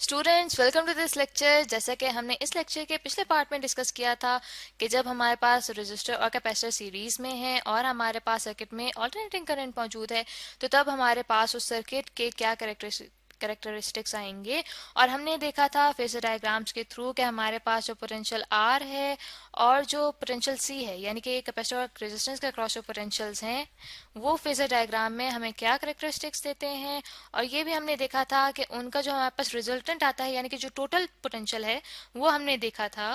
Students welcome to this lecture. जैसा कि हमने इस लेक्चर के पिछले पार्ट में डिस्कस किया था कि जब हमारे पास रेजिस्टर और कैपेसिटर सीरीज में है और हमारे पास सर्किट में ऑल्टरनेटिंग करंट मौजूद है तो तब हमारे पास उस सर्किट के क्या कैरेक्टरिस्टिक्स आएंगे। और हमने देखा था फेजर डायग्राम्स के थ्रू कि हमारे पास जो पोटेंशियल आर है और जो पोटेंशियल सी है यानी कि कैपेसिटर और रेजिस्टेंस के अक्रॉस जो पोटेंशियल्स हैं वो फेजर डायग्राम में हमें क्या कैरेक्टरिस्टिक्स देते हैं। और ये भी हमने देखा था कि उनका जो हमारे पास रिजल्टेंट आता है यानी कि जो टोटल पोटेंशियल है वो हमने देखा था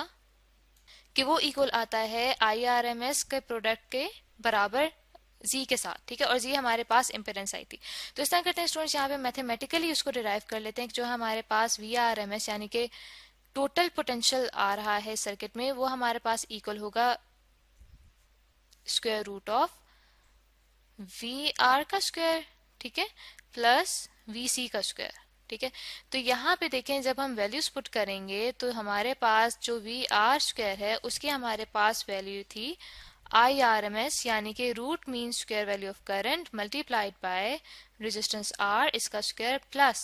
कि वो इक्वल आता है IRMS के प्रोडक्ट के बराबर जी के साथ। ठीक है, और जी हमारे पास इम्पेडेंस आई थी। तो इस तरह करते हैं स्टूडेंट्स, यहाँ पे मैथमेटिकली उसको डिराइव कर लेते हैं कि जो हमारे पास VRMS यानी कि टोटल पोटेंशियल आ रहा है सर्किट में वो हमारे पास इक्वल होगा स्क्वायर रूट ऑफ VR का स्क्वायर, ठीक है, प्लस VC का स्क्वायर। ठीक है, तो यहाँ पे देखें जब हम वैल्यूज पुट करेंगे तो हमारे पास जो VR स्क्वायर है उसकी हमारे पास वैल्यू थी IRMS यानी कि root mean square value of current multiplied by resistance R इसका स्क्वायर प्लस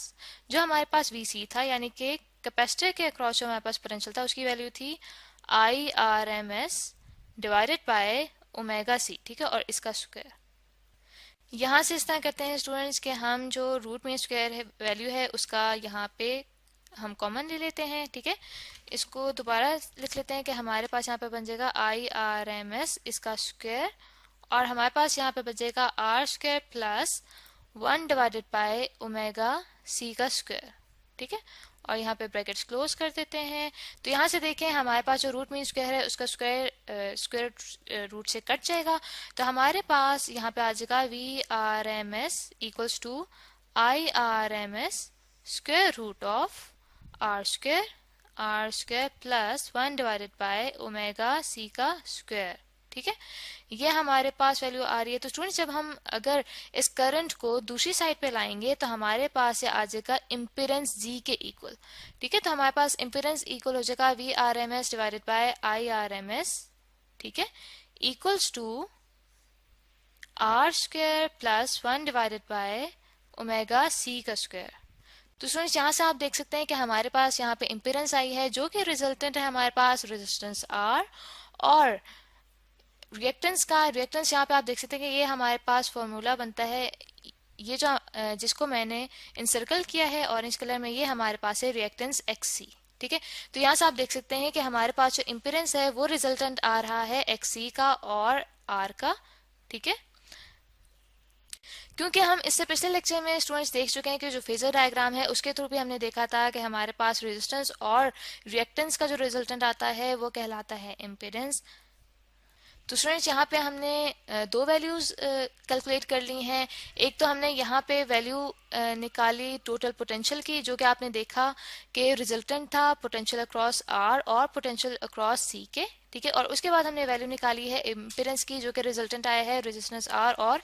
जो हमारे पास VC था यानी कि कैपेसिटर के अक्रॉस जो हमारे पास पोटेंशियल था उसकी वैल्यू थी IRMS divided by omega C। ठीक है, और इसका स्क्वायर। यहाँ से इस तरह करते हैं स्टूडेंट्स कि हम जो रूट में स्क्वायर है वैल्यू है उसका यहाँ पे हम कॉमन ले लेते हैं। ठीक है, इसको दोबारा लिख लेते हैं कि हमारे पास यहाँ पे बन जाएगा IRMS इसका स्क्वायर और हमारे पास यहाँ पे बचेगा R square plus 1 divided by omega C का स्क्वायर। ठीक है, और यहाँ पे ब्रैकेट्स क्लोज कर देते हैं। तो यहाँ से देखें हमारे पास जो रूट मीन स्क्वायर है उसका स्क्वायर रूट से कट जाएगा। तो हमारे पास यहाँ पे आ जाएगा VRMS equals to IRMS square root of R square plus 1 divided by omega C का स्क्वायर। ठीक है, ये हमारे पास वैल्यू आ रही है। तो स्टूडेंट्स जब हम अगर इस करंट को दूसरी साइड पे लाएंगे तो हमारे पास ये आ जाएगा इम्पीडेंस जी के इक्वल। ठीक है, तो हमारे पास इम्पीडेंस इक्वल हो जाएगा VRMS डिवाइडेड बाय IRMS। ठीक है, equals to R square plus 1 divided by omega C का स्क्वायर। तो स्टूडेंट्स यहाँ से आप देख सकते हैं कि हमारे पास यहाँ पे इम्पीडेंस आई है जो कि रिजल्टेंट है हमारे पास रेजिस्टेंस R और रिएक्टेंस यहाँ पे आप देख सकते हैं कि ये हमारे पास फॉर्मूला बनता है। ये जो जिसको मैंने इंसर्कल किया है ऑरेंज कलर में ये हमारे पास है रिएक्टेंस XC। ठीक है, तो यहाँ से आप देख सकते हैं कि हमारे पास जो इम्पीडेंस है वो रिजल्टेंट आ रहा है XC का और R का। ठीक है, क्योंकि हम इससे पिछले लेक्चर में स्टूडेंट्स देख चुके हैं कि जो फेजर डायग्राम है उसके थ्रू भी हमने देखा था कि हमारे पास रेजिस्टेंस और रिएक्टेंस का जो रिजल्टेंट आता है वो कहलाता है इम्पीडेंस। तो स्टूडेंट्स यहाँ पे हमने दो वैल्यूज कैलकुलेट कर ली हैं। एक तो हमने यहाँ पे वैल्यू निकाली टोटल पोटेंशियल की जो कि आपने देखा कि रिजल्टेंट था पोटेंशियल अक्रॉस R और पोटेंशियल अक्रॉस C के। ठीक है, और उसके बाद हमने वैल्यू निकाली है इम्पीडेंस की जो कि रिजल्टेंट आया है रेजिस्टेंस R और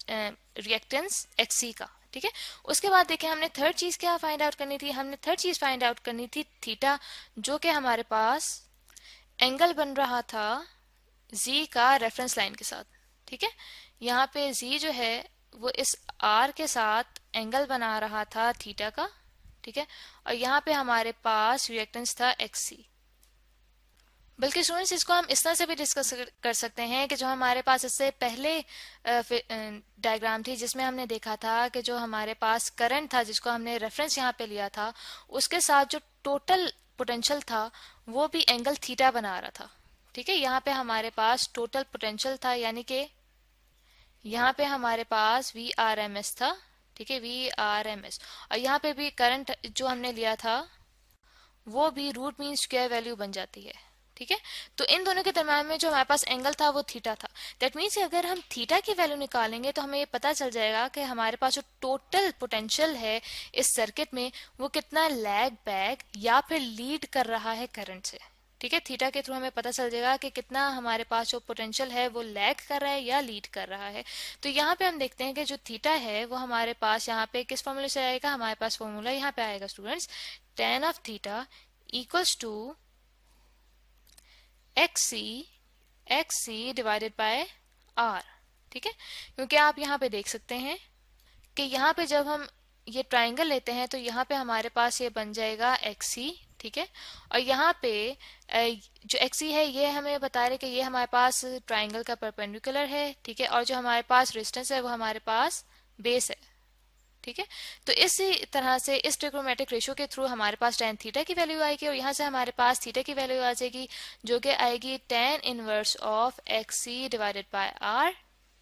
रिएक्टेंस XC का। ठीक है, उसके बाद देखें हमने थर्ड चीज क्या फाइंड आउट करनी थी। हमने थर्ड चीज फाइंड आउट करनी थी थीटा जो कि हमारे पास एंगल बन रहा था Z का रेफरेंस लाइन के साथ। ठीक है, यहाँ पे Z जो है वो इस R के साथ एंगल बना रहा था थीटा का। ठीक है, और यहाँ पे हमारे पास रिएक्टेंस था XC। बल्कि स्टूडेंट्स इसको हम इस तरह से भी डिस्कस कर सकते हैं कि जो हमारे पास इससे पहले डायग्राम थी जिसमें हमने देखा था कि जो हमारे पास करंट था जिसको हमने रेफरेंस यहाँ पे लिया था उसके साथ जो टोटल पोटेंशियल था वो भी एंगल थीटा बना रहा था। ठीक है, यहाँ पे हमारे पास टोटल पोटेंशियल था यानी कि यहाँ पे हमारे पास VRMS था। ठीक है, VRMS और यहाँ पे भी करंट जो हमने लिया था वो भी रूट मीन स्क्वायर वैल्यू बन जाती है। ठीक है, तो इन दोनों के दरम्यान में जो हमारे पास एंगल था वो थीटा था। दैट मीन्स अगर हम थीटा की वैल्यू निकालेंगे तो हमें ये पता चल जाएगा कि हमारे पास जो टोटल पोटेंशियल है इस सर्किट में वो कितना लैग बैक या फिर लीड कर रहा है करंट से। ठीक है, थीटा के थ्रू हमें पता चल जाएगा कि कितना हमारे पास जो पोटेंशियल है वो लैग कर रहा है या लीड कर रहा है। तो यहाँ पे हम देखते हैं कि जो थीटा है वो हमारे पास यहाँ पे किस फॉर्मूले से आएगा। हमारे पास फॉर्मूला यहाँ पे आएगा students tan of theta equals to XC divided by R। ठीक है, क्योंकि आप यहाँ पे देख सकते हैं कि यहाँ पे जब हम ये ट्राइंगल लेते हैं तो यहाँ पे हमारे पास ये बन जाएगा एक्सी, ठीक है। और यहाँ पे जो एक्सी है ये हमें बता रहे कि ये हमारे पास ट्राइंगल का परपेंडिकुलर है, ठीक है। और जो हमारे पास रेजिस्टेंस है वो हमारे पास बेस है, ठीक है। तो इसी तरह से इस ट्रिग्नोमेट्रिक रेशियो के थ्रू हमारे पास tan थीटा की वैल्यू आएगी और यहाँ से हमारे पास थीटा की वैल्यू आ जाएगी जो कि आएगी tan inverse of XC divided by R,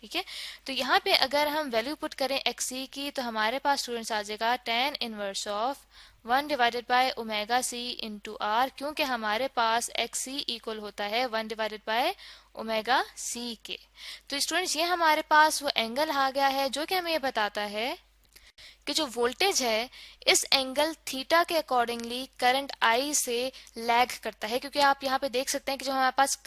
ठीक है। तो यहाँ पे अगर हम वैल्यू पुट करें XC की तो हमारे पास स्टूडेंट्स आ जाएगा tan inverse of 1 divided by omega C into R, क्योंकि हमारे पास XC इक्वल होता है 1 डिवाइडेड बाय ओमेगा C के। तो स्टूडेंट्स ये हमारे पास वो एंगल आ गया है जो कि हमें ये बताता है कि जो वोल्टेज है इस एंगल थीटा के अकॉर्डिंगली करंट आई से लैग करता है, क्योंकि आप यहाँ पे देख सकते हैं कि जो हमारे पास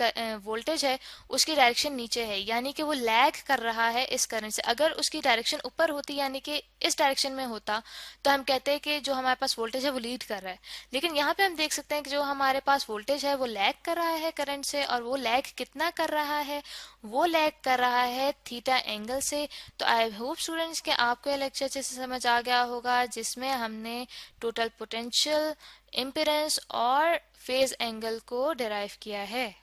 वोल्टेज है उसकी डायरेक्शन नीचे है, यानी कि वो लैग कर रहा है इस करंट से। अगर उसकी डायरेक्शन ऊपर होती यानी कि इस डायरेक्शन में होता तो हम कहते हैं कि जो हमारे पास वोल्टेज है वो लीड कर रहा है। लेकिन यहाँ पे हम देख सकते हैं कि जो हमारे पास वोल्टेज है वो लैग कर रहा है करंट से, और वो लैग कितना कर रहा है, वो लैग कर रहा है थीटा एंगल से। तो आई होप स्टूडेंट्स कि आपको यह लेक्चर अच्छे से समझ आ गया होगा, जिसमें हमने टोटल पोटेंशियल, इम्पीडेंस और फेज एंगल को डिराइव किया है।